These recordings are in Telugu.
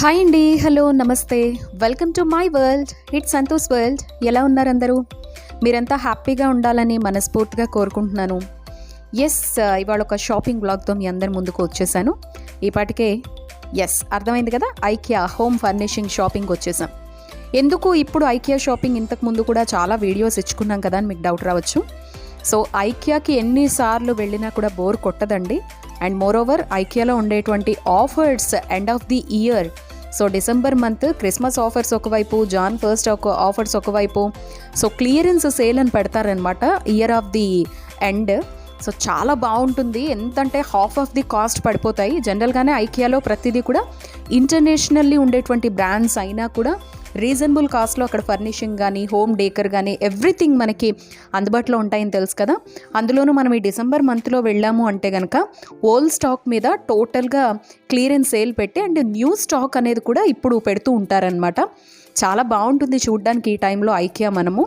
హాయ్ అండి, హలో, నమస్తే, welcome to my world. It's Santosh world. ఎలా ఉన్నారు అందరూ? మీరంతా హ్యాపీగా ఉండాలని మనస్ఫూర్తిగా కోరుకుంటున్నాను. ఇవాళ ఒక షాపింగ్ బ్లాగ్తో మీ అందరి ముందుకు వచ్చేసాను. ఈపాటికే అర్థమైంది కదా, ఐకియా హోమ్ ఫర్నిషింగ్ షాపింగ్ వచ్చేసాం. ఎందుకు ఇప్పుడు ఐకియా షాపింగ్? ఇంతకు ముందు కూడా చాలా వీడియోస్ ఇచ్చుకున్నాం కదా అని మీకు డౌట్ రావచ్చు. సో ఐకియాకి ఎన్నిసార్లు వెళ్ళినా కూడా బోర్ కొట్టదండి. అండ్ మోర్ ఓవర్ ఐకియాలో ఉండేటువంటి offers end of the year. So December month Christmas offers ఒకవైపు, జాన్ 1st ఆఫర్స్ ఒకవైపు, సో క్లియరెన్స్ సేల్ అని పెడతారనమాట year of the end. So చాలా బాగుంటుంది. ఎంతంటే హాఫ్ ఆఫ్ ది కాస్ట్ పడిపోతాయి. జనరల్గానే ఐకియాలో ప్రతిదీ కూడా ఇంటర్నేషనల్లీ ఉండేటువంటి బ్రాండ్స్ అయినా కూడా రీజనబుల్ కాస్ట్లో అక్కడ ఫర్నిషింగ్ కానీ, హోమ్ డేకర్ కానీ ఎవ్రీథింగ్ మనకి అందుబాటులో ఉంటాయని తెలుసు కదా. అందులోనూ మనం ఈ డిసెంబర్ మంత్లో వెళ్ళాము అంటే కనుక ఓల్డ్ స్టాక్ మీద టోటల్గా క్లియరెన్స్ సేల్ పెట్టి అండ్ న్యూ స్టాక్ అనేది కూడా ఇప్పుడు పెడుతూ ఉంటారనమాట. చాలా బాగుంటుంది చూడడానికి ఈ టైంలో ఐకియా మనము.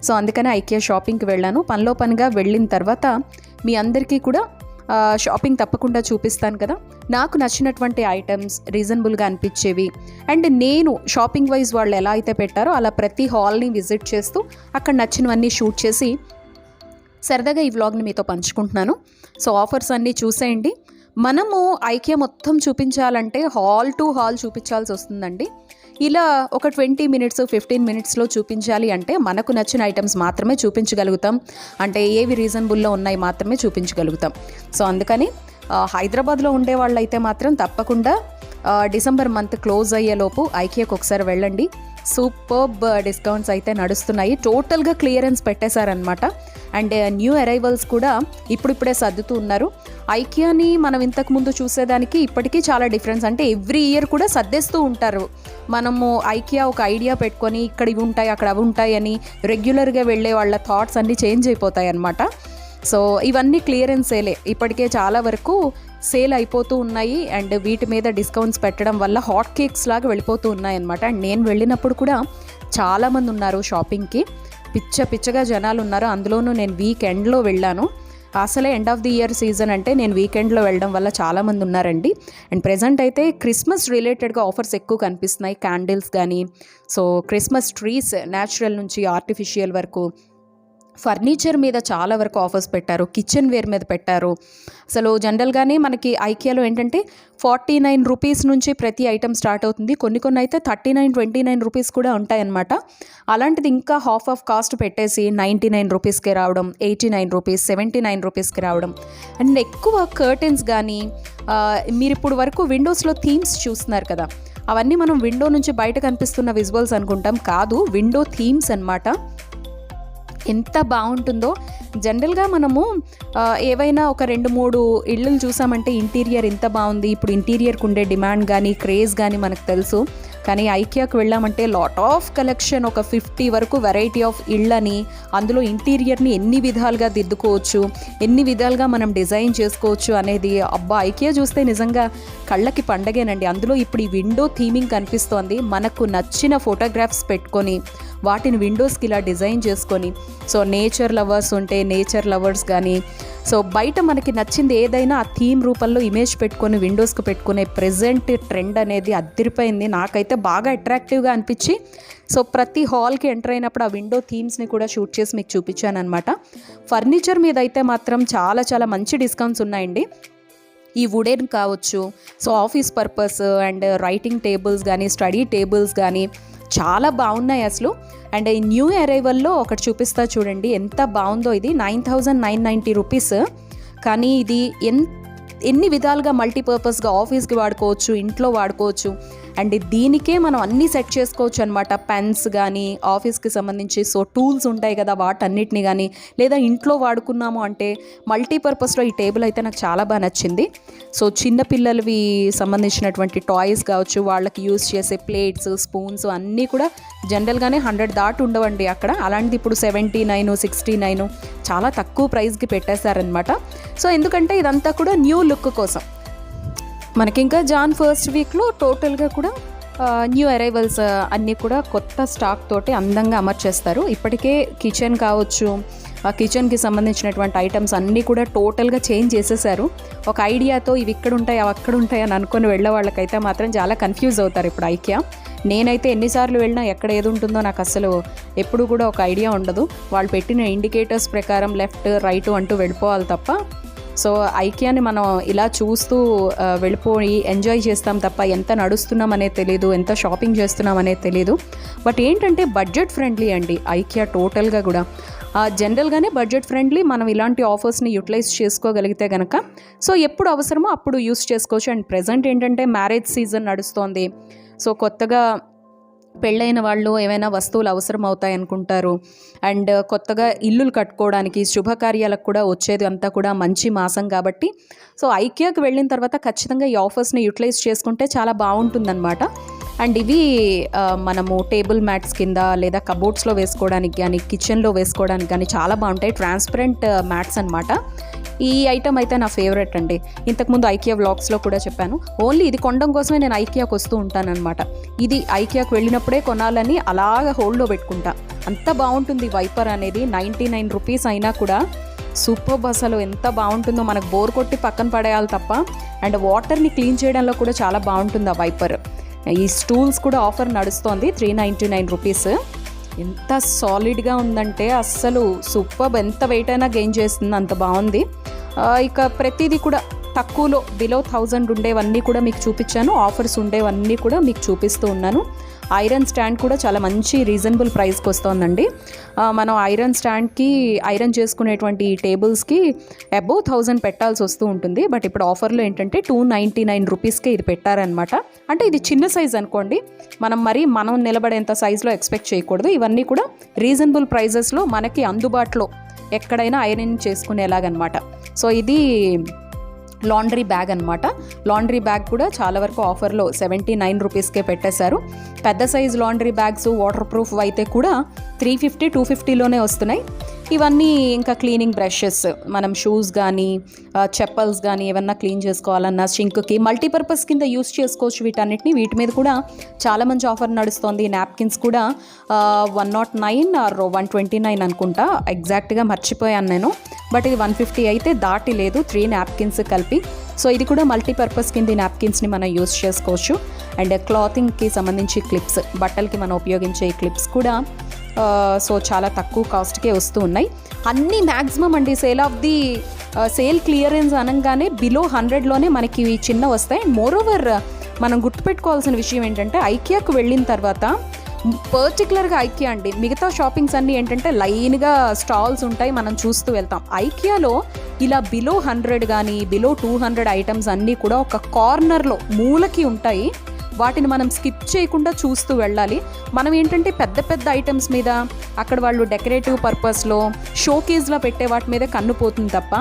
సో అందుకనే ఐకియా షాపింగ్కి వెళ్ళాను. పనిలో పనిగా వెళ్ళిన తర్వాత మీ అందరికీ కూడా షాపింగ్ తప్పకుండా చూపిస్తాను కదా. నాకు నచ్చినటువంటి ఐటమ్స్ రీజనబుల్గా అనిపించేవి అండ్ నేను షాపింగ్ వైజ్ వాళ్ళు ఎలా అయితే పెట్టారో అలా ప్రతి హాల్ని విజిట్ చేస్తూ అక్కడ నచ్చినవన్నీ షూట్ చేసి సరదాగా ఈ వ్లాగ్ని మీతో పంచుకుంటున్నాను. సో ఆఫర్స్ అన్నీ చూసేయండి. మనము ఐకియా మొత్తం చూపించాలంటే హాల్ టు హాల్ చూపించాల్సి వస్తుందండి. ఇలా ఒక 20 minutes 15 minutesలో చూపించాలి అంటే మనకు నచ్చిన ఐటమ్స్ మాత్రమే చూపించగలుగుతాం. అంటే ఏవి రీజనబుల్లో ఉన్నాయి మాత్రమే చూపించగలుగుతాం. సో అందుకని హైదరాబాద్లో ఉండే వాళ్ళు అయితే మాత్రం తప్పకుండా డిసెంబర్ మంత్ క్లోజ్ అయ్యేలోపు ఐకియాకి ఒకసారి వెళ్ళండి. సూపర్బ్ డిస్కౌంట్స్ అయితే నడుస్తున్నాయి. టోటల్గా క్లియరెన్స్ పెట్టేశారనమాట. అండ్ న్యూ అరైవల్స్ కూడా ఇప్పుడిప్పుడే సర్దుతూ ఉన్నారు. ఐకియాని మనం ఇంతకుముందు చూసేదానికి ఇప్పటికీ చాలా డిఫరెన్స్. అంటే ఎవ్రీ ఇయర్ కూడా సర్దేస్తూ ఉంటారు. మనము ఐకియా ఒక ఐడియా పెట్టుకొని ఇక్కడ ఇవి ఉంటాయి, అక్కడ అవి ఉంటాయి అని రెగ్యులర్గా వెళ్ళే వాళ్ళ థాట్స్ అన్నీ చేంజ్ అయిపోతాయి అన్నమాట. సో ఇవన్నీ క్లియరెన్స్ సేలే. ఇప్పటికే చాలా వరకు సేల్ అయిపోతూ ఉన్నాయి అండ్ వీటి మీద డిస్కౌంట్స్ పెట్టడం వల్ల హాట్ కేక్స్ లాగా వెళ్ళిపోతూ ఉన్నాయి అన్నమాట. అండ్ నేను వెళ్ళినప్పుడు కూడా చాలామంది ఉన్నారు షాపింగ్కి. పిచ్చగా జనాలు ఉన్నారు. అందులోనూ నేను వీకెండ్లో వెళ్ళాను. అసలే end of the year season అంటే నేను వీకెండ్లో వెళ్ళడం వల్ల చాలామంది ఉన్నారండి. అండ్ ప్రెజెంట్ అయితే క్రిస్మస్ రిలేటెడ్గా ఆఫర్స్ ఎక్కువ కనిపిస్తున్నాయి. క్యాండిల్స్ కానీ, సో క్రిస్మస్ ట్రీస్ న్యాచురల్ నుంచి ఆర్టిఫిషియల్ వరకు, ఫర్నిచర్ మీద చాలా వరకు ఆఫర్స్ పెట్టారు. కిచెన్ వేర్ మీద పెట్టారు. అసలు జనరల్గానే మనకి ఐకియాలో ఏంటంటే 49 రూపీస్ నుంచి ప్రతి ఐటమ్ స్టార్ట్ అవుతుంది. కొన్ని అయితే 39, 29 రూపీస్ కూడా ఉంటాయన్నమాట. అలాంటిది ఇంకా హాఫ్ ఆఫ్ కాస్ట్ పెట్టేసి 99 రూపీస్కి రావడం, 89 రూపీస్, 79 రూపీస్కి రావడం. అండ్ ఎక్కువ కర్టెన్స్ కానీ, మీరు ఇప్పుడు వరకు విండోస్లో థీమ్స్ చూస్తున్నారు కదా, అవన్నీ మనం విండో నుంచి బయట కనిపిస్తున్న విజువల్స్ అనుకుంటాం. కాదు, విండో థీమ్స్ అన్నమాట. ఎంత బాగుంటుందో. జనరల్గా మనము ఏవైనా ఒక 2-3 ఇళ్ళు చూసామంటే ఇంటీరియర్ ఇంత బాగుంది, ఇప్పుడు ఇంటీరియర్కి ఉండే డిమాండ్ కానీ క్రేజ్ కానీ మనకు తెలుసు. కానీ ఐకియాకి వెళ్ళామంటే లాట్ ఆఫ్ కలెక్షన్, ఒక 50 వరకు వెరైటీ ఆఫ్ ఇళ్ళని, అందులో ఇంటీరియర్ని ఎన్ని విధాలుగా దిద్దుకోవచ్చు, ఎన్ని విధాలుగా మనం డిజైన్ చేసుకోవచ్చు అనేది అబ్బా ఐకియా చూస్తే నిజంగా కళ్ళకి పండగేనండి. అందులో ఇప్పుడు ఈ విండో థీమింగ్ కనిపిస్తోంది. మనకు నచ్చిన ఫోటోగ్రాఫ్స్ పెట్టుకొని వాటిని విండోస్కి ఇలా డిజైన్ చేసుకొని, సో నేచర్ లవర్స్ ఉంటే నేచర్ లవర్స్ కానీ, సో బయట మనకి నచ్చింది ఏదైనా ఆ థీమ్ రూపంలో ఇమేజ్ పెట్టుకొని విండోస్కి పెట్టుకునే ప్రెజెంట్ ట్రెండ్ అనేది అదిరిపోయింది. నాకైతే బాగా అట్రాక్టివ్గా అనిపించి సో ప్రతి హాల్కి ఎంటర్ అయినప్పుడు ఆ విండో థీమ్స్ని కూడా షూట్ చేసి మీకు చూపించాను అనమాట. ఫర్నిచర్ మీద అయితే మాత్రం చాలా మంచి డిస్కౌంట్స్ ఉన్నాయండి. ఈ వుడెన్ కావచ్చు, so office purpose and writing tables కానీ, స్టడీ టేబుల్స్ కానీ చాలా బాగున్నాయి అసలు. అండ్ ఈ న్యూ అరైవల్లో ఒకటి చూపిస్తా చూడండి, ఎంత బాగుందో. ఇది 9,990 రూపీస్. కానీ ఇది ఎన్ని విధాలుగా మల్టీపర్పస్గా ఆఫీస్కి వాడుకోవచ్చు, ఇంట్లో వాడుకోవచ్చు. అండ్ దీనికే మనం అన్నీ సెట్ చేసుకోవచ్చు అనమాట. పెన్స్ కానీ, ఆఫీస్కి సంబంధించి సో టూల్స్ ఉంటాయి కదా వాటన్నిటిని కానీ, లేదా ఇంట్లో వాడుకున్నాము అంటే మల్టీపర్పస్లో ఈ టేబుల్ అయితే నాకు చాలా బాగా నచ్చింది. సో చిన్నపిల్లలవి సంబంధించినటువంటి టాయ్స్ కావచ్చు, వాళ్ళకి యూజ్ చేసే ప్లేట్స్, స్పూన్స్ అన్నీ కూడా జనరల్గానే 100 దాటి ఉండవండి అక్కడ. అలాంటిది ఇప్పుడు 79, 69 చాలా తక్కువ ప్రైస్కి పెట్టేశారనమాట. సో ఎందుకంటే ఇదంతా కూడా న్యూ లుక్ కోసం. మనకి ఇంకా జాన్ 1st వీక్లో టోటల్గా కూడా న్యూ అరైవల్స్ అన్నీ కూడా కొత్త స్టాక్ తోటి అందంగా అమర్చేస్తారు. ఇప్పటికే కిచెన్ కావచ్చు, ఆ కిచెన్కి సంబంధించినటువంటి ఐటమ్స్ అన్నీ కూడా టోటల్గా చేంజ్ చేసేసారు. ఒక ఐడియాతో ఇవి ఇక్కడ ఉంటాయి అవి అక్కడ ఉంటాయి అని అనుకుని వెళ్ళే వాళ్ళకైతే మాత్రం చాలా కన్ఫ్యూజ్ అవుతారు ఇప్పుడు ఐకియా. నేనైతే ఎన్నిసార్లు వెళ్ళినా ఎక్కడ ఏది ఉంటుందో నాకు అసలు ఎప్పుడు కూడా ఒక ఐడియా ఉండదు. వాళ్ళు పెట్టిన ఇండికేటర్స్ ప్రకారం లెఫ్ట్ రైట్ అంటూ వెళ్ళిపోవాలి తప్ప. సో ఐకియాని మనం ఇలా చూస్తూ వెళ్ళిపోయి ఎంజాయ్ చేస్తాం తప్ప ఎంత నడుస్తున్నాం అనేది తెలీదు, ఎంత షాపింగ్ చేస్తున్నాం అనేది తెలీదు. బట్ ఏంటంటే బడ్జెట్ ఫ్రెండ్లీ అండి ఐకియా టోటల్గా కూడా. జనరల్గానే బడ్జెట్ ఫ్రెండ్లీ. మనం ఇలాంటి ఆఫర్స్ని యూటిలైజ్ చేసుకోగలిగితే కనుక సో ఎప్పుడు అవసరమో అప్పుడు యూస్ చేసుకోవచ్చు. అండ్ ప్రజెంట్ ఏంటంటే మ్యారేజ్ సీజన్ నడుస్తోంది. సో కొత్తగా పెళ్ళైన వాళ్ళు ఏమైనా వస్తువులు అవసరం అవుతాయి అనుకుంటారు. అండ్ కొత్తగా ఇల్లులు కట్టుకోవడానికి శుభకార్యాలకు కూడా వచ్చేది అంతా కూడా మంచి మాసం కాబట్టి సో ఐకియాకి వెళ్ళిన తర్వాత ఖచ్చితంగా ఈ ఆఫర్స్ని యూటిలైజ్ చేసుకుంటే చాలా బాగుంటుందన్నమాట. అండ్ ఇవి మనము టేబుల్ మ్యాట్స్ కింద లేదా కబోర్డ్స్లో వేసుకోవడానికి కానీ కిచెన్లో వేసుకోవడానికి కానీ చాలా బాగుంటాయి. ట్రాన్స్పరెంట్ మ్యాట్స్ అనమాట. ఈ ఐటమ్ అయితే నా ఫేవరెట్ అండి. ఇంతకుముందు ఐకియా వ్లాగ్స్లో కూడా చెప్పాను. ఓన్లీ ఇది కొనడం కోసమే నేను ఐకియాకి వస్తూ ఉంటానన్నమాట. ఇది ఐకియాకి వెళ్ళినప్పుడే కొనాలని అలాగ హోల్డ్లో పెట్టుకుంటా. అంత బాగుంటుంది వైపర్ అనేది. 99 రూపీస్ అయినా కూడా సూపర్. అసలు ఎంత బాగుంటుందో, మనకు బోర్ కొట్టి పక్కన పడేయాలి తప్ప. అండ్ వాటర్ని క్లీన్ చేయడంలో కూడా చాలా బాగుంటుంది ఆ వైపర్. ఈ స్టూల్స్ కూడా ఆఫర్ నడుస్తోంది 399 రూపీస్. ఎంత సాలిడ్గా ఉందంటే అస్సలు సూపర్. ఎంత వెయిట్ అయినా గెయిన్ చేస్తుంది, అంత బాగుంది. ఇక ప్రతిదీ కూడా తక్కువలో బిలో 1000 ఉండేవన్నీ కూడా మీకు చూపించాను. ఆఫర్స్ ఉండేవన్నీ కూడా మీకు చూపిస్తూ ఉన్నాను. ఐరన్ స్టాండ్ కూడా చాలా మంచి రీజనబుల్ ప్రైస్కి వస్తుందండి. మనం ఐరన్ స్టాండ్కి ఐరన్ చేసుకునేటువంటి టేబుల్స్కి అబోవ్ 1000 పెట్టాల్సి వస్తూ ఉంటుంది. బట్ ఇప్పుడు ఆఫర్లో ఏంటంటే 299 రూపీస్కే ఇది పెట్టారనమాట. అంటే ఇది చిన్న సైజ్ అనుకోండి, మనం నిలబడేంత సైజులో ఎక్స్పెక్ట్ చేయకూడదు. ఇవన్నీ కూడా రీజనబుల్ ప్రైజెస్లో మనకి అందుబాటులో ఎక్కడైనా ఐరన్ చేసుకునేలాగనమాట. సో ఇది లాండ్రీ బ్యాగ్ అనమాట. లాండ్రీ బ్యాగ్ కూడా చాలా వరకు ఆఫర్లో 79 రూపీస్కే పెట్టేశారు. పెద్ద size laundry bags water proof అయితే కూడా 350, 250లోనే వస్తున్నాయి. ఇవన్నీ ఇంకా క్లీనింగ్ బ్రషెస్, మనం షూస్ కానీ చెప్పల్స్ కానీ ఏమన్నా క్లీన్ చేసుకోవాలన్నా సింక్కి మల్టీపర్పస్ కింద యూస్ చేసుకోవచ్చు వీటన్నిటిని. వీటి మీద కూడా చాలా మంచి ఆఫర్ నడుస్తుంది. నాప్కిన్స్ కూడా 109 ఆర్ 129 అనుకుంటా, ఎగ్జాక్ట్గా మర్చిపోయాను నేను. బట్ ఇది 150 అయితే దాటి లేదు, 3 నాప్కిన్స్ కలిపి. సో ఇది కూడా మల్టీపర్పస్ కింద ఈ నాప్కిన్స్ని మనం యూస్ చేసుకోవచ్చు. అండ్ క్లాతింగ్కి సంబంధించి క్లిప్స్, బట్టలకి మనం ఉపయోగించే ఈ క్లిప్స్ కూడా సో చాలా తక్కువ కాస్ట్కే వస్తూ ఉన్నాయి. అన్నీ మ్యాక్సిమం అండి సేల్ క్లియరెన్స్ అనగానే బిలో 100లోనే మనకి చిన్న వస్తాయి. మోరోవర్ మనం గుర్తుపెట్టుకోవాల్సిన విషయం ఏంటంటే ఐకియాకు వెళ్ళిన తర్వాత పర్టికులర్గా ఐకియా అండి, మిగతా షాపింగ్స్ అన్నీ ఏంటంటే లైన్గా స్టాల్స్ ఉంటాయి, మనం చూస్తూ వెళ్తాం. ఐకియాలో ఇలా బిలో 100 కానీ బిలో 200 ఐటమ్స్ అన్నీ కూడా ఒక కార్నర్లో మూలకి ఉంటాయి. వాటిని మనం స్కిప్ చేయకుండా చూస్తూ వెళ్ళాలి. మనం ఏంటంటే పెద్ద పెద్ద ఐటమ్స్ మీద అక్కడ వాళ్ళు డెకరేటివ్ పర్పస్లో షోకేజ్లో పెట్టే వాటి మీద కన్ను పోతుంది తప్ప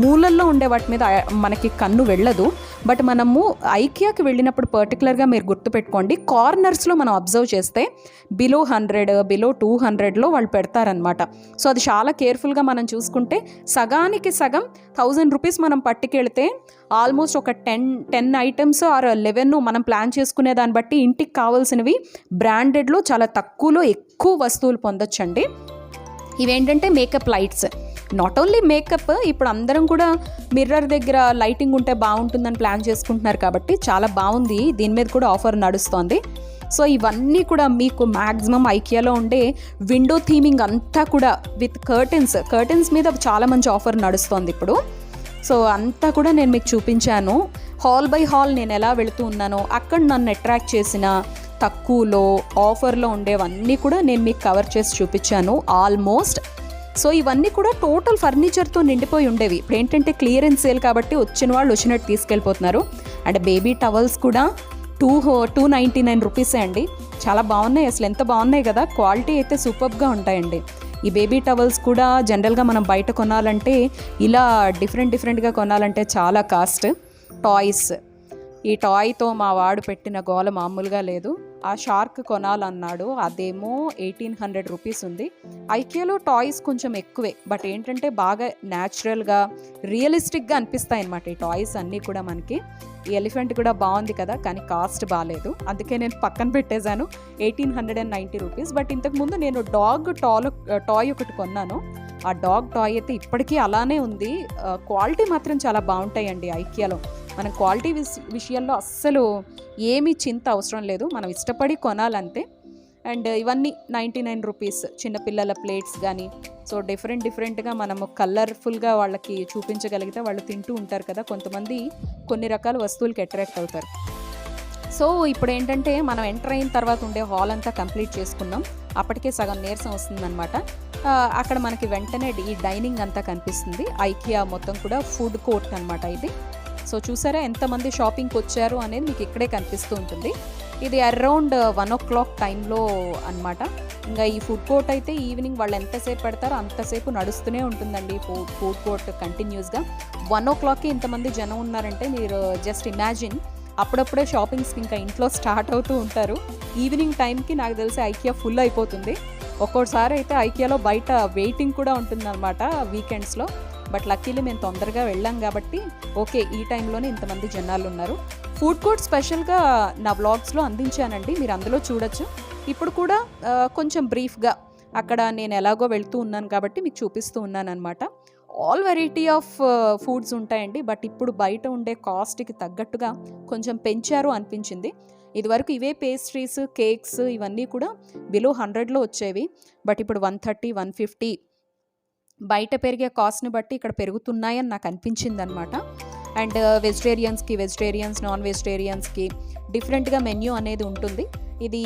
మూలల్లో ఉండే వాటి మీద మనకి కన్ను వెళ్ళదు. బట్ మనము ఐకియాకి వెళ్ళినప్పుడు పర్టికులర్గా మీరు గుర్తుపెట్టుకోండి, కార్నర్స్లో మనం అబ్జర్వ్ చేస్తే బిలో 100 బిలో 200లో వాళ్ళు పెడతారనమాట. సో అది చాలా కేర్ఫుల్గా మనం చూసుకుంటే సగానికి సగం 1000 రూపీస్ మనం పట్టుకెళ్తే ఆల్మోస్ట్ ఒక 10 ఐటమ్స్ ఆర్ 11 మనం ప్లాన్ చేసుకునే దాన్ని బట్టి ఇంటికి కావాల్సినవి బ్రాండెడ్లో చాలా తక్కువలో ఎక్కువ వస్తువులు పొందొచ్చండి. ఇవేంటంటే makeup lights. Not only makeup, ఇప్పుడు అందరం కూడా మిర్రర్ దగ్గర లైటింగ్ ఉంటే బాగుంటుందని ప్లాన్ చేసుకుంటున్నారు కాబట్టి చాలా బాగుంది. దీని మీద కూడా ఆఫర్ నడుస్తోంది. సో ఇవన్నీ కూడా మీకు మ్యాక్సిమం ఐకియాలో ఉండే విండో థీమింగ్ అంతా కూడా విత్ కర్టెన్స్ మీద చాలా మంచి ఆఫర్ నడుస్తోంది ఇప్పుడు. సో అంతా కూడా నేను మీకు చూపించాను. హాల్ బై హాల్ నేను ఎలా వెళుతూ ఉన్నానో అక్కడ నన్ను అట్రాక్ట్ చేసిన తక్కువలో ఆఫర్లో ఉండేవన్నీ కూడా నేను మీకు కవర్ చేసి చూపించాను ఆల్మోస్ట్. సో ఇవన్నీ కూడా టోటల్ ఫర్నిచర్తో నిండిపోయి ఉండేవి. ఇప్పుడు ఏంటంటే క్లియరెన్స్ సేల్ కాబట్టి వచ్చిన వాళ్ళు వచ్చినట్టు తీసుకెళ్ళిపోతున్నారు. అండ్ బేబీ టవల్స్ కూడా 299 రూపీసే అండి. చాలా బాగున్నాయి, అసలు ఎంత బాగున్నాయి కదా. క్వాలిటీ అయితే సూపర్గా ఉంటాయండి. ఈ బేబీ టవల్స్ కూడా జనరల్గా మనం బయట కొనాలంటే ఇలా డిఫరెంట్గా కొనాలంటే చాలా కాస్ట్. టాయ్స్, ఈ టాయ్తో మా వాడు పెట్టిన గోల మామూలుగా లేదు. ఆ షార్క్ కొనాలన్నాడు, అదేమో 1800 రూపీస్ ఉంది. ఐకియాలో టాయ్స్ కొంచెం ఎక్కువే, బట్ ఏంటంటే బాగా న్యాచురల్గా రియలిస్టిక్గా అనిపిస్తాయి అన్నమాట ఈ టాయ్స్ అన్నీ కూడా మనకి. ఈ ఎలిఫెంట్ కూడా బాగుంది కదా, కానీ కాస్ట్ బాగాలేదు, అందుకే నేను పక్కన పెట్టేశాను. 1890 రూపీస్. బట్ ఇంతకుముందు నేను డాగ్ టాయ్ ఒకటి కొన్నాను. ఆ డాగ్ టాయ్ అయితే ఇప్పటికీ అలానే ఉంది. క్వాలిటీ మాత్రం చాలా బాగుంటాయండి ఐకియాలో. మనం క్వాలిటీ విషయాల్లో అస్సలు ఏమీ చింత అవసరం లేదు, మనం ఇష్టపడి కొనాలంతే. అండ్ ఇవన్నీ 99 రూపీస్. చిన్నపిల్లల ప్లేట్స్ కానీ, సో డిఫరెంట్గా మనము కలర్ఫుల్గా వాళ్ళకి చూపించగలిగితే వాళ్ళు తింటూ ఉంటారు కదా. కొంతమంది కొన్ని రకాల వస్తువులకి అట్రాక్ట్ అవుతారు. సో ఇప్పుడు ఏంటంటే మనం ఎంటర్ అయిన తర్వాత ఉండే హాల్ అంతా కంప్లీట్ చేసుకున్నాం. అప్పటికే సగం నీరసం వస్తుందన్నమాట. అక్కడ మనకి వెంటనే ఈ డైనింగ్ అంతా కనిపిస్తుంది. ఐకియా మొత్తం కూడా ఫుడ్ కోర్ట్ అనమాట ఇది. సో చూసారా ఎంతమంది షాపింగ్కి వచ్చారు అనేది మీకు ఇక్కడే కనిపిస్తూ ఉంటుంది. ఇది అరౌండ్ 1 o'clock టైంలో అనమాట. ఇంకా ఈ ఫుడ్ కోర్ట్ అయితే ఈవినింగ్ వాళ్ళు ఎంతసేపు పెడతారో అంతసేపు నడుస్తూనే ఉంటుందండి ఫుడ్ కోర్ట్ కంటిన్యూస్గా. 1 o'clockకి ఇంతమంది జనం ఉన్నారంటే మీరు జస్ట్ ఇమాజిన్. అప్పుడప్పుడే షాపింగ్స్కి ఇంకా ఇంట్లో స్టార్ట్ అవుతూ ఉంటారు. ఈవినింగ్ టైంకి నాకు తెలిసి ఐకియా ఫుల్ అయిపోతుంది. ఒక్కోసారి అయితే ఐకియాలో బయట వెయిటింగ్ కూడా ఉంటుందన్నమాట వీకెండ్స్లో. బట్ లక్కీలీ మేము తొందరగా వెళ్ళాం కాబట్టి ఓకే, ఈ టైంలోనే ఇంతమంది జనాలు ఉన్నారు. ఫుడ్ కోర్ట్ స్పెషల్గా నా వ్లాగ్స్లో అందించానండి, మీరు అందులో చూడొచ్చు. ఇప్పుడు కూడా కొంచెం బ్రీఫ్గా అక్కడ నేను ఎలాగో వెళ్తూ ఉన్నాను కాబట్టి మీకు చూపిస్తూ ఉన్నాను అనమాట. ఆల్ వెరైటీ ఆఫ్ ఫుడ్స్ ఉంటాయండి. బట్ ఇప్పుడు బయట ఉండే కాస్ట్కి తగ్గట్టుగా కొంచెం పెంచారు అనిపించింది. ఇదివరకు ఇవే పేస్ట్రీస్, కేక్స్ ఇవన్నీ కూడా బిలో 100లో వచ్చేవి. బట్ ఇప్పుడు 130, 150 బయట పెరిగే కాస్ట్ని బట్టి ఇక్కడ పెరుగుతున్నాయని నాకు అనిపించింది అనమాట. అండ్ వెజిటేరియన్స్, నాన్ వెజిటేరియన్స్కి డిఫరెంట్గా మెన్యూ అనేది ఉంటుంది. ఇది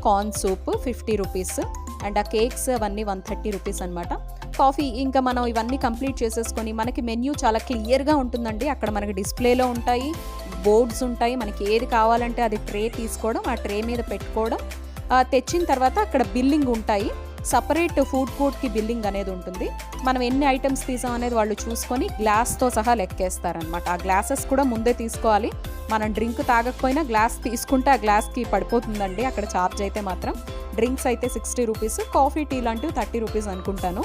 కార్న్ సూప్ 50 రూపీస్. అండ్ ఆ కేక్స్ అవన్నీ 130 రూపీస్ అనమాట. కాఫీ ఇంకా మనం ఇవన్నీ కంప్లీట్ చేసేసుకొని మనకి మెన్యూ చాలా క్లియర్గా ఉంటుందండి. అక్కడ మనకి డిస్ప్లేలో ఉంటాయి, బోర్డ్స్ ఉంటాయి. మనకి ఏది కావాలంటే అది ట్రే తీసుకోవడం, ఆ ట్రే మీద పెట్టుకోవడం. తెచ్చిన తర్వాత అక్కడ బిల్లింగ్ ఉంటాయి. సపరేట్ ఫుడ్ కోర్ట్కి బిల్లింగ్ అనేది ఉంటుంది. మనం ఎన్ని ఐటమ్స్ తీసాం అనేది వాళ్ళు చూసుకొని గ్లాస్తో సహా లెక్కేస్తారనమాట. ఆ గ్లాసెస్ కూడా ముందే తీసుకోవాలి. మనం డ్రింక్ తాగకపోయినా గ్లాస్ తీసుకుంటే ఆ గ్లాస్కి పడిపోతుందండి అక్కడ ఛార్జ్ అయితే మాత్రం. డ్రింక్స్ అయితే 60 రూపీస్, కాఫీ టీ లాంటివి 30 రూపీస్ అనుకుంటాను.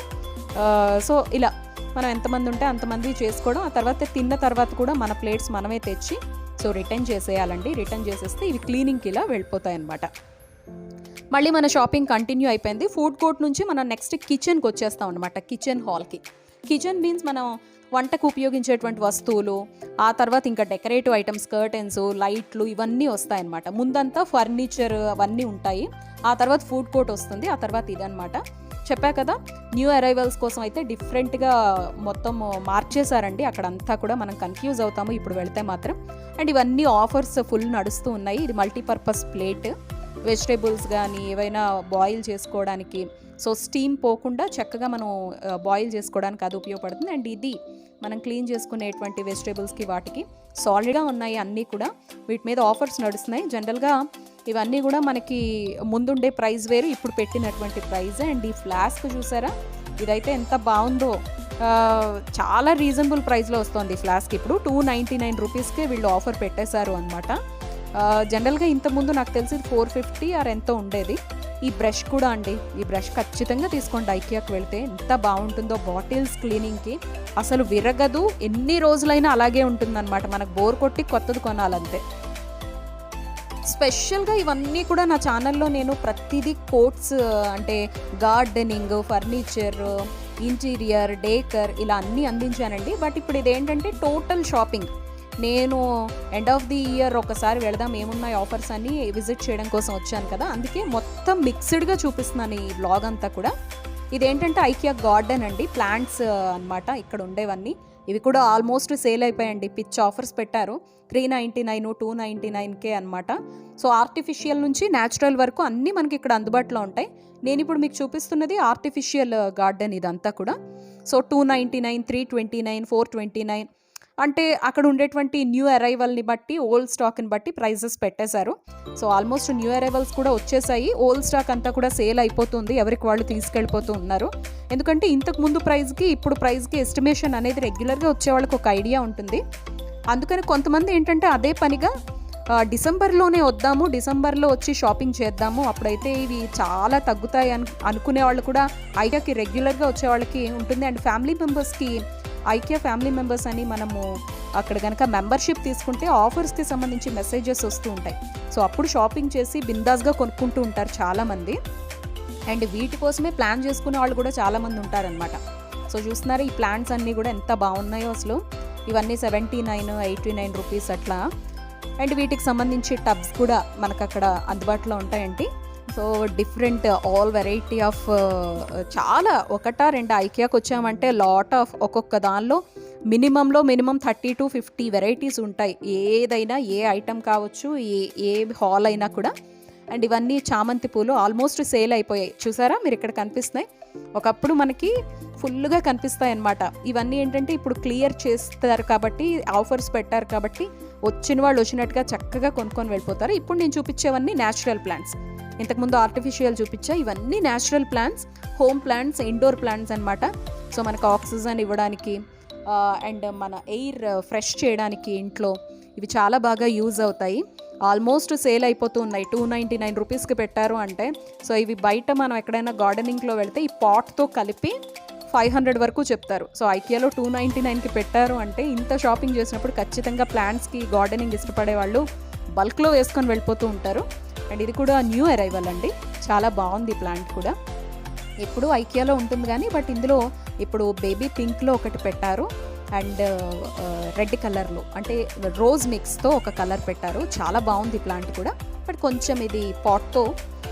సో ఇలా మనం ఎంతమంది ఉంటే అంతమంది చేసుకోవడం. ఆ తర్వాత తిన్న తర్వాత కూడా మన ప్లేట్స్ మనమే తెచ్చి సో రిటర్న్ చేసేయాలండి. రిటర్న్ చేసేస్తే ఇవి క్లీనింగ్కి ఇలా వెళ్ళిపోతాయి అన్నమాట. మళ్ళీ మన షాపింగ్ కంటిన్యూ అయిపోయింది. ఫుడ్ కోర్ట్ నుంచి మనం నెక్స్ట్ కిచెన్కి వచ్చేస్తాం అనమాట. కిచెన్ హాల్కి. కిచెన్ మీన్స్ మనం వంటకు ఉపయోగించేటువంటి వస్తువులు, ఆ తర్వాత ఇంకా డెకరేటివ్ ఐటమ్స్, కర్టెన్స్, లైట్లు ఇవన్నీ వస్తాయన్నమాట. ముందంతా ఫర్నిచర్ అవన్నీ ఉంటాయి. ఆ తర్వాత ఫుడ్ కోర్ట్ వస్తుంది. ఆ తర్వాత ఇదనమాట. చెప్పా కదా, న్యూ అరైవల్స్ కోసం అయితే డిఫరెంట్గా మొత్తం మార్చేశారండి. అక్కడంతా కూడా మనం కన్ఫ్యూజ్ అవుతాము ఇప్పుడు వెళితే మాత్రం. అండ్ ఇవన్నీ ఆఫర్స్ ఫుల్ నడుస్తూ ఉన్నాయి. ఇది మల్టీపర్పస్ ప్లేట్, వెజిటేబుల్స్ కానీ ఏవైనా బాయిల్ చేసుకోవడానికి, సో స్టీమ్ పోకుండా చక్కగా మనం బాయిల్ చేసుకోవడానికి అది ఉపయోగపడుతుంది. అండ్ ఇది మనం క్లీన్ చేసుకునేటువంటి వెజిటేబుల్స్కి వాటికి సాలిడ్గా ఉన్నాయి అన్నీ కూడా. వీటి మీద ఆఫర్స్ నడుస్తున్నాయి. జనరల్గా ఇవన్నీ కూడా మనకి ముందుండే ప్రైస్ వేరు, ఇప్పుడు పెట్టినటువంటి ప్రైస్. అండ్ ఈ ఫ్లాస్క్ చూసారా, ఇదైతే ఎంత బాగుందో. చాలా రీజనబుల్ ప్రైస్లో వస్తుంది ఫ్లాస్క్. ఇప్పుడు 299 రూపీస్కే వీళ్ళు ఆఫర్ పెట్టేశారు అనమాట. జనరల్గా ఇంతకుముందు నాకు తెలిసి 450 ఆర్ ఎంతో ఉండేది. ఈ బ్రష్ కూడా అండి, ఈ బ్రష్ ఖచ్చితంగా తీసుకోండి. ఐకియాకి వెళ్తే ఎంత బాగుంటుందో. బాటిల్స్ క్లీనింగ్కి అసలు విరగదు, ఎన్ని రోజులైనా అలాగే ఉంటుందన్నమాట. మనకు బోర్ కొట్టి కొత్తది కొనాలంతే. స్పెషల్గా ఇవన్నీ కూడా నా ఛానల్లో నేను ప్రతిదీ కోట్స్ అంటే గార్డెనింగ్, ఫర్నిచర్, ఇంటీరియర్, డేకర్ ఇలా అన్నీ అందించానండి. బట్ ఇప్పుడు ఇదేంటంటే టోటల్ షాపింగ్. నేను ఎండ్ ఆఫ్ ది ఇయర్ ఒకసారి వెళదాం ఏమున్నాయి ఆఫర్స్ అని విజిట్ చేయడం కోసం వచ్చాను కదా, అందుకే మొత్తం మిక్స్డ్గా చూపిస్తున్నాను ఈ వ్లాగ్ అంతా కూడా. ఇదేంటంటే ఐకియా గార్డెన్ అండి, ప్లాంట్స్ అనమాట ఇక్కడ ఉండేవన్నీ. ఇవి కూడా ఆల్మోస్ట్ సేల్ అయిపోయాయండి. పిచ్ ఆఫర్స్ పెట్టారు. 399, 299కే అనమాట. సో ఆర్టిఫిషియల్ నుంచి న్యాచురల్ వరకు అన్నీ మనకి ఇక్కడ అందుబాటులో ఉంటాయి. నేను ఇప్పుడు మీకు చూపిస్తున్నది ఆర్టిఫిషియల్ గార్డెన్ ఇదంతా కూడా. సో 299, 329, 429 అంటే అక్కడ ఉండేటువంటి న్యూ అరైవల్ని బట్టి, ఓల్డ్ స్టాక్ని బట్టి ప్రైజెస్ పెట్టేశారు. సో ఆల్మోస్ట్ న్యూ అరైవల్స్ కూడా వచ్చేసాయి. ఓల్డ్ స్టాక్ అంతా కూడా సేల్ అయిపోతుంది, ఎవరికి వాళ్ళు తీసుకెళ్ళిపోతూ ఉన్నారు. ఎందుకంటే ఇంతకు ముందు ప్రైస్కి ఇప్పుడు ప్రైస్కి ఎస్టిమేషన్ అనేది రెగ్యులర్గా వచ్చే వాళ్ళకి ఒక ఐడియా ఉంటుంది. అందుకని కొంతమంది ఏంటంటే అదే పనిగా డిసెంబర్లోనే వద్దాము, డిసెంబర్లో వచ్చి షాపింగ్ చేద్దాము, అప్పుడైతే ఇవి చాలా తగ్గుతాయి అనుకునే వాళ్ళు కూడా ఐకియాకి రెగ్యులర్గా వచ్చే వాళ్ళకి ఉంటుంది. అండ్ ఫ్యామిలీ మెంబర్స్కి ఐకియా ఫ్యామిలీ మెంబర్స్ అని మనము అక్కడ కనుక మెంబర్షిప్ తీసుకుంటే ఆఫర్స్కి సంబంధించి మెసేజెస్ వస్తూ ఉంటాయి. సో అప్పుడు షాపింగ్ చేసి బిందాస్గా కొనుక్కుంటూ ఉంటారు చాలామంది. అండ్ వీటి కోసమే ప్లాన్ చేసుకునే వాళ్ళు కూడా చాలామంది ఉంటారనమాట. సో చూస్తున్నారు ఈ ప్లాంట్స్ అన్నీ కూడా ఎంత బాగున్నాయో అసలు. ఇవన్నీ 79, 89 రూపీస్ అట్లా. అండ్ వీటికి సంబంధించి టబ్స్ కూడా మనకు అక్కడ అందుబాటులో ఉంటాయండి. So different all variety of చాలా ఒకటా రెండు ఐకియాకి వచ్చామంటే లాట్ ఆఫ్ ఒక్కొక్క దానిలో మినిమం 30 to 50 వెరైటీస్ ఉంటాయి. ఏదైనా ఏ ఐటెం కావచ్చు, ఏ హాల్ అయినా కూడా. అండ్ ఇవన్నీ చామంతి పూలు ఆల్మోస్ట్ సేల్ అయిపోయాయి. చూసారా మీరు ఇక్కడ కనిపిస్తున్నాయి. ఒకప్పుడు మనకి ఫుల్గా కనిపిస్తాయి అన్నమాట. ఇవన్నీ ఏంటంటే ఇప్పుడు క్లియర్ చేస్తారు కాబట్టి, ఆఫర్స్ పెట్టారు కాబట్టి వచ్చిన వాళ్ళు వచ్చినట్టుగా చక్కగా కొనుక్కొని వెళ్ళిపోతారు. ఇప్పుడు నేను చూపించేవన్నీ న్యాచురల్ ప్లాంట్స్. ఇంతకుముందు ఆర్టిఫిషియల్ చూపించా, ఇవన్నీ natural plants, home plants, indoor plants అనమాట. సో మనకు ఆక్సిజన్ ఇవ్వడానికి అండ్ మన ఎయిర్ ఫ్రెష్ చేయడానికి ఇంట్లో ఇవి చాలా బాగా యూజ్ అవుతాయి. ఆల్మోస్ట్ సేల్ అయిపోతూ ఉన్నాయి. 299 రూపీస్కి పెట్టారు అంటే. సో ఇవి బయట మనం ఎక్కడైనా గార్డెనింగ్లో వెళ్తే ఈ పాట్తో కలిపి 500 వరకు చెప్తారు. సో ఐకియాలో 299కి పెట్టారు అంటే ఇంత షాపింగ్ చేసినప్పుడు ఖచ్చితంగా ప్లాంట్స్కి గార్డెనింగ్ ఇష్టపడే వాళ్ళు బల్క్లో వేసుకొని వెళ్ళిపోతూ ఉంటారు. అండ్ ఇది కూడా న్యూ అరైవల్ అండి. చాలా బాగుంది ప్లాంట్ కూడా. ఎప్పుడు ఐకియాలో ఉంటుంది కానీ బట్ ఇందులో ఇప్పుడు బేబీ పింక్లో ఒకటి పెట్టారు అండ్ రెడ్ కలర్లో అంటే రోజ్ మిక్స్తో ఒక కలర్ పెట్టారు. చాలా బాగుంది ప్లాంట్ కూడా. బట్ కొంచెం ఇది పాట్తో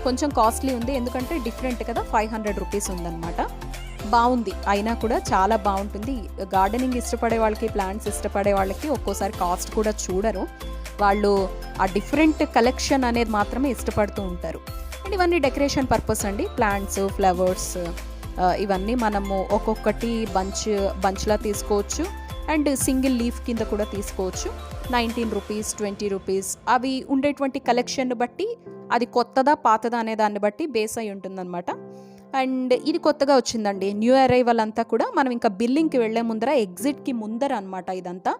కొంచెం కాస్ట్లీ ఉంది, ఎందుకంటే డిఫరెంట్ కదా. 500 రూపీస్ ఉందన్నమాట. బాగుంది, అయినా కూడా చాలా బాగుంటుంది. గార్డెనింగ్ ఇష్టపడే వాళ్ళకి, ప్లాంట్స్ ఇష్టపడే వాళ్ళకి ఒక్కోసారి కాస్ట్ కూడా చూడరు. వాళ్ళు ఆ డిఫరెంట్ కలెక్షన్ అనేది మాత్రమే ఇష్టపడుతూ ఉంటారు. అండ్ ఇవన్నీ డెకరేషన్ పర్పస్ అండి. ప్లాంట్స్, ఫ్లవర్స్ ఇవన్నీ మనము ఒక్కొక్కటి బంచ్లా తీసుకోవచ్చు అండ్ సింగిల్ లీఫ్ కింద కూడా తీసుకోవచ్చు. 19 రూపీస్, 20 రూపీస్ అవి ఉండేటువంటి కలెక్షన్ బట్టి, అది కొత్తదా పాతదా అనే దాన్ని బట్టి బేస్ అయి ఉంటుందన్నమాట. అండ్ ఇది కొత్తగా వచ్చిందండి, న్యూ అరైవల్ అంతా కూడా. మనం ఇంకా బిల్లింగ్కి వెళ్ళే ముందర, ఎగ్జిట్కి ముందర అనమాట ఇదంతా.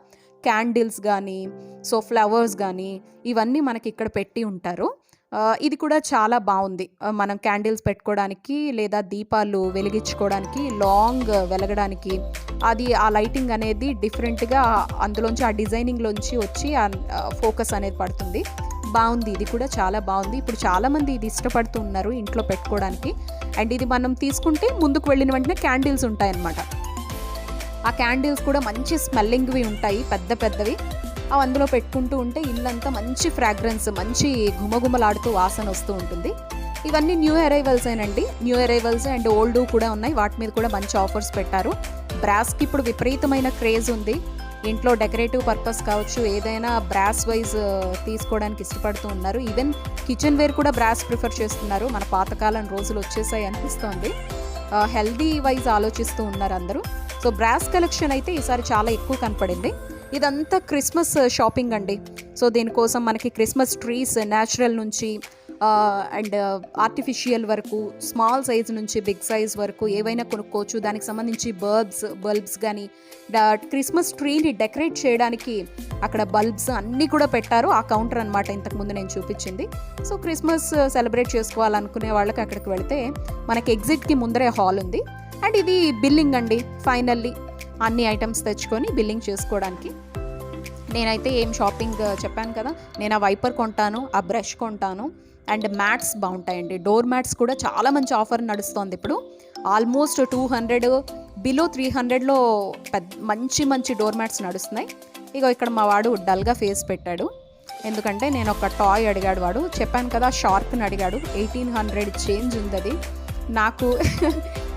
క్యాండిల్స్ కానీ, సో ఫ్లవర్స్ కానీ ఇవన్నీ మనకి ఇక్కడ పెట్టి ఉంటారు. ఇది కూడా చాలా బాగుంది. మనం క్యాండిల్స్ పెట్టుకోవడానికి లేదా దీపాలు వెలిగించుకోవడానికి, లాంగ్ వెలగడానికి, అది ఆ లైటింగ్ అనేది డిఫరెంట్గా అందులోంచి, ఆ డిజైనింగ్లోంచి వచ్చి ఫోకస్ అనేది పడుతుంది. బాగుంది, ఇది కూడా చాలా బాగుంది. ఇప్పుడు చాలామంది ఇది ఇష్టపడుతూ ఉన్నారు ఇంట్లో పెట్టుకోవడానికి. అండ్ ఇది మనం తీసుకుంటే ముందుకు వెళ్ళిన వెంటనే క్యాండిల్స్ ఉంటాయన్నమాట. ఆ క్యాండిల్స్ కూడా మంచి స్మెల్లింగ్వి ఉంటాయి, పెద్ద పెద్దవి. అవి అందులో పెట్టుకుంటూ ఉంటే ఇల్లంతా మంచి ఫ్రాగ్రెన్స్, మంచి గుమగుమలాడుతూ వాసన వస్తూ ఉంటుంది. ఇవన్నీ న్యూ అరైవల్స్ ఏనండి. న్యూ అరైవల్స్ అండ్ ఓల్డ్ కూడా ఉన్నాయి. వాటి మీద కూడా మంచి ఆఫర్స్ పెట్టారు. బ్రాస్కి ఇప్పుడు విపరీతమైన క్రేజ్ ఉంది. ఇంట్లో డెకరేటివ్ పర్పస్ కావచ్చు, ఏదైనా బ్రాస్ వైజ్ తీసుకోవడానికి ఇష్టపడుతూ ఉన్నారు. ఈవెన్ కిచెన్ వేర్ కూడా బ్రాస్ ప్రిఫర్ చేస్తున్నారు. మన పాతకాలం రోజులు వచ్చేసాయి అనిపిస్తోంది. హెల్దీ వైజ్ ఆలోచిస్తూ ఉన్నారు అందరూ. సో బ్రాస్ కలెక్షన్ అయితే ఈసారి చాలా ఎక్కువ కనపడింది. ఇదంతా క్రిస్మస్ షాపింగ్ అండి. సో దీనికోసం మనకి క్రిస్మస్ ట్రీస్ న్యాచురల్ నుంచి అండ్ ఆర్టిఫిషియల్ వరకు, స్మాల్ సైజ్ నుంచి బిగ్ సైజ్ వరకు ఏవైనా కొనుక్కోవచ్చు. దానికి సంబంధించి బల్బ్స్ కానీ, క్రిస్మస్ ట్రీని డెకరేట్ చేయడానికి అక్కడ బల్బ్స్ అన్నీ కూడా పెట్టారు. ఆ కౌంటర్ అనమాట ఇంతకుముందు నేను చూపించింది. సో క్రిస్మస్ సెలబ్రేట్ చేసుకోవాలనుకునే వాళ్ళకి అక్కడికి వెళితే మనకి ఎగ్జిట్కి ముందరే హాల్ ఉంది. అండ్ ఇది బిల్లింగ్ అండి. ఫైనల్లీ అన్ని ఐటమ్స్ తెచ్చుకొని బిల్లింగ్ చేసుకోవడానికి. నేనైతే ఏం షాపింగ్ చెప్పాను కదా, నేను ఆ వైపర్ కొంటాను, ఆ బ్రష్ కొంటాను. అండ్ మ్యాట్స్ బాగుంటాయండి. డోర్ మ్యాట్స్ కూడా చాలా మంచి ఆఫర్ నడుస్తుంది ఇప్పుడు. ఆల్మోస్ట్ 200, బిలో 300లో మంచి డోర్ మ్యాట్స్ నడుస్తున్నాయి. ఇక ఇక్కడ మా వాడు డల్గా ఫేస్ పెట్టాడు, ఎందుకంటే నేను ఒక టాయ్ అడిగాడు. వాడు చెప్పాను కదా, షార్క్ని అడిగాడు. 1800 చేంజ్ ఉంది అది. నాకు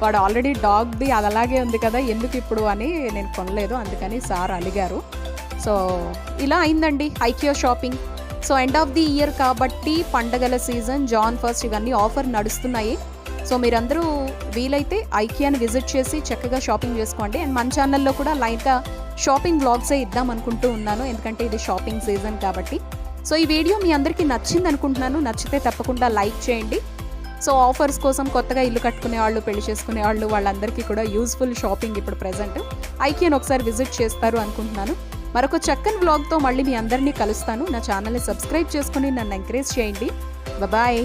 వాడు ఆల్రెడీ డాగ్ది అది అలాగే ఉంది కదా, ఎందుకు ఇప్పుడు అని నేను కొనలేదు. అందుకని సార్ అలిగారు. సో ఇలా అయిందండి IKEA shopping. So end of the year కాబట్టి, పండగల సీజన్, జాన్ 1 ఇవన్నీ ఆఫర్ నడుస్తున్నాయి. సో మీరందరూ వీలైతే ఐకియాని విజిట్ చేసి చక్కగా షాపింగ్ చేసుకోండి. అండ్ మన ఛానల్లో కూడా లైట్గా షాపింగ్ వ్లాగ్సే ఇద్దాం అనుకుంటూ ఉన్నాను, ఎందుకంటే ఇది షాపింగ్ సీజన్ కాబట్టి. సో ఈ వీడియో మీ అందరికీ నచ్చింది అనుకుంటున్నాను. నచ్చితే తప్పకుండా లైక్ చేయండి. సో ఆఫర్స్ కోసం కొత్తగా ఇల్లు కట్టుకునే వాళ్ళు, పెళ్లి చేసుకునే వాళ్ళు, వాళ్ళందరికీ కూడా యూస్ఫుల్ షాపింగ్ ఇప్పుడు ప్రెజెంట్. ఐకియాని ఒకసారి విజిట్ చేస్తారు అనుకుంటున్నాను. మరొక చక్కని వ్లాగ్తో మళ్ళీ మీ అందరినీ కలుస్తాను. నా ఛానల్ని సబ్స్క్రైబ్ చేసుకుని నన్ను ఎంకరేజ్ చేయండి. బాయ్.